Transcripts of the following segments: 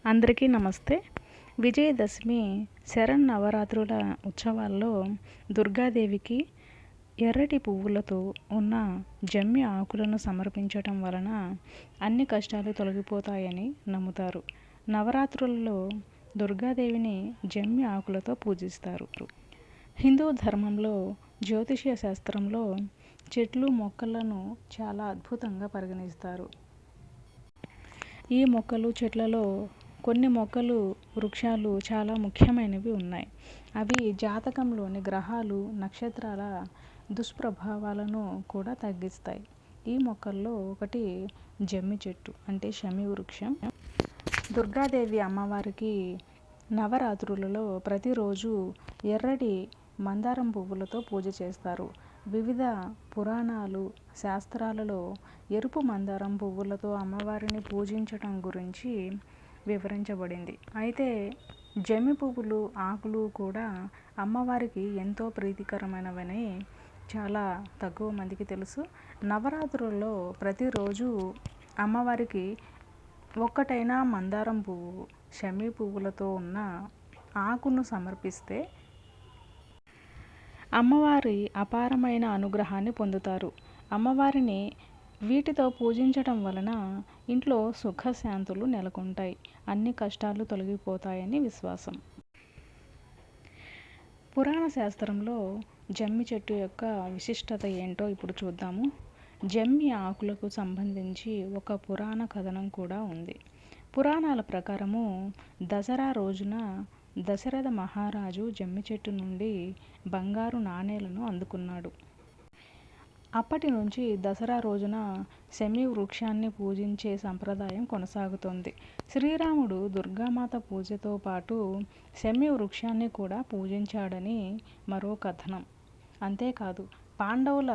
అందరికీ నమస్తే. విజయదశమి శరన్నవరాత్రుల ఉత్సవాల్లో దుర్గాదేవికి ఎర్రటి పువ్వులతో ఉన్న జమ్మి ఆకులను సమర్పించటం వలన అన్ని కష్టాలు తొలగిపోతాయని నమ్ముతారు. నవరాత్రులలో దుర్గాదేవిని జమ్మి ఆకులతో పూజిస్తారు. హిందూ ధర్మంలో జ్యోతిష్య శాస్త్రంలో చెట్లు మొక్కలను చాలా అద్భుతంగా పరిగణిస్తారు. ఈ మొక్కలు చెట్లలో కొన్ని మొక్కలు వృక్షాలు చాలా ముఖ్యమైనవి ఉన్నాయి. అవి జాతకంలోని గ్రహాలు నక్షత్రాల దుష్ప్రభావాలను కూడా తగ్గిస్తాయి. ఈ మొక్కల్లో ఒకటి జమ్మి చెట్టు అంటే శమి వృక్షం. దుర్గాదేవి అమ్మవారికి నవరాత్రులలో ప్రతిరోజు ఎర్రటి మందారం పువ్వులతో పూజ చేస్తారు. వివిధ పురాణాలు శాస్త్రాలలో ఎరుపు మందారం పువ్వులతో అమ్మవారిని పూజించటం గురించి వివరించబడింది. అయితే జమ్మి పువ్వులు ఆకులు కూడా అమ్మవారికి ఎంతో ప్రీతికరమైనవని చాలా తక్కువ మందికి తెలుసు. నవరాత్రుల్లో ప్రతిరోజు అమ్మవారికి ఒక్కటైనా మందారం పువ్వు శమి పువ్వులతో ఉన్న ఆకును సమర్పిస్తే అమ్మవారి అపారమైన అనుగ్రహాన్ని పొందుతారు. అమ్మవారిని వీటితో పూజించటం వలన ఇంట్లో సుఖశాంతులు నెలకొంటాయి, అన్ని కష్టాలు తొలగిపోతాయని విశ్వాసం. పురాణ శాస్త్రంలో జమ్మి చెట్టు యొక్క విశిష్టత ఏంటో ఇప్పుడు చూద్దాము. జమ్మి ఆకులకు సంబంధించి ఒక పురాణ కథనం కూడా ఉంది. పురాణాల ప్రకారము దసరా రోజున దశరథ మహారాజు జమ్మి చెట్టు నుండి బంగారు నాణేలను అందుకున్నాడు. అప్పటి నుంచి దసరా రోజున శమి వృక్షాన్ని పూజించే సంప్రదాయం కొనసాగుతోంది. శ్రీరాముడు దుర్గామాత పూజతో పాటు శమి వృక్షాన్ని కూడా పూజించాడని మరో కథనం. అంతేకాదు పాండవుల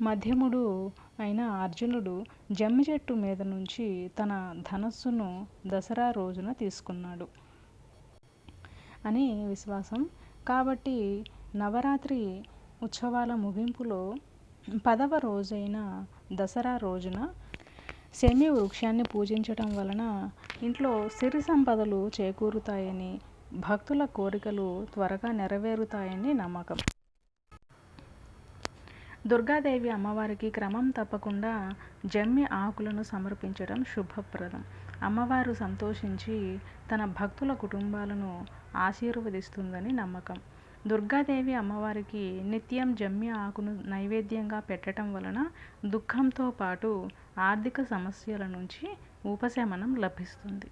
మధ్యముడు అయిన అర్జునుడు జమ్మి చెట్టు మీద నుంచి తన ధనస్సును దసరా రోజున తీసుకున్నాడు అని విశ్వాసం. కాబట్టి నవరాత్రి ఉత్సవాల ముగింపులో 10వ రోజైన దసరా రోజున శమి వృక్షాన్ని పూజించటం వలన ఇంట్లో సిరి సంపదలు చేకూరుతాయని, భక్తుల కోరికలు త్వరగా నెరవేరుతాయని నమ్మకం. దుర్గాదేవి అమ్మవారికి క్రమం తప్పకుండా జమ్మి ఆకులను సమర్పించడం శుభప్రదం. అమ్మవారు సంతోషించి తన భక్తుల కుటుంబాలను ఆశీర్వదిస్తుందని నమ్మకం. దుర్గాదేవి అమ్మవారికి నిత్యం జమ్మి ఆకును నైవేద్యంగా పెట్టడం వలన దుఃఖంతో పాటు ఆర్థిక సమస్యల నుంచి ఉపశమనం లభిస్తుంది.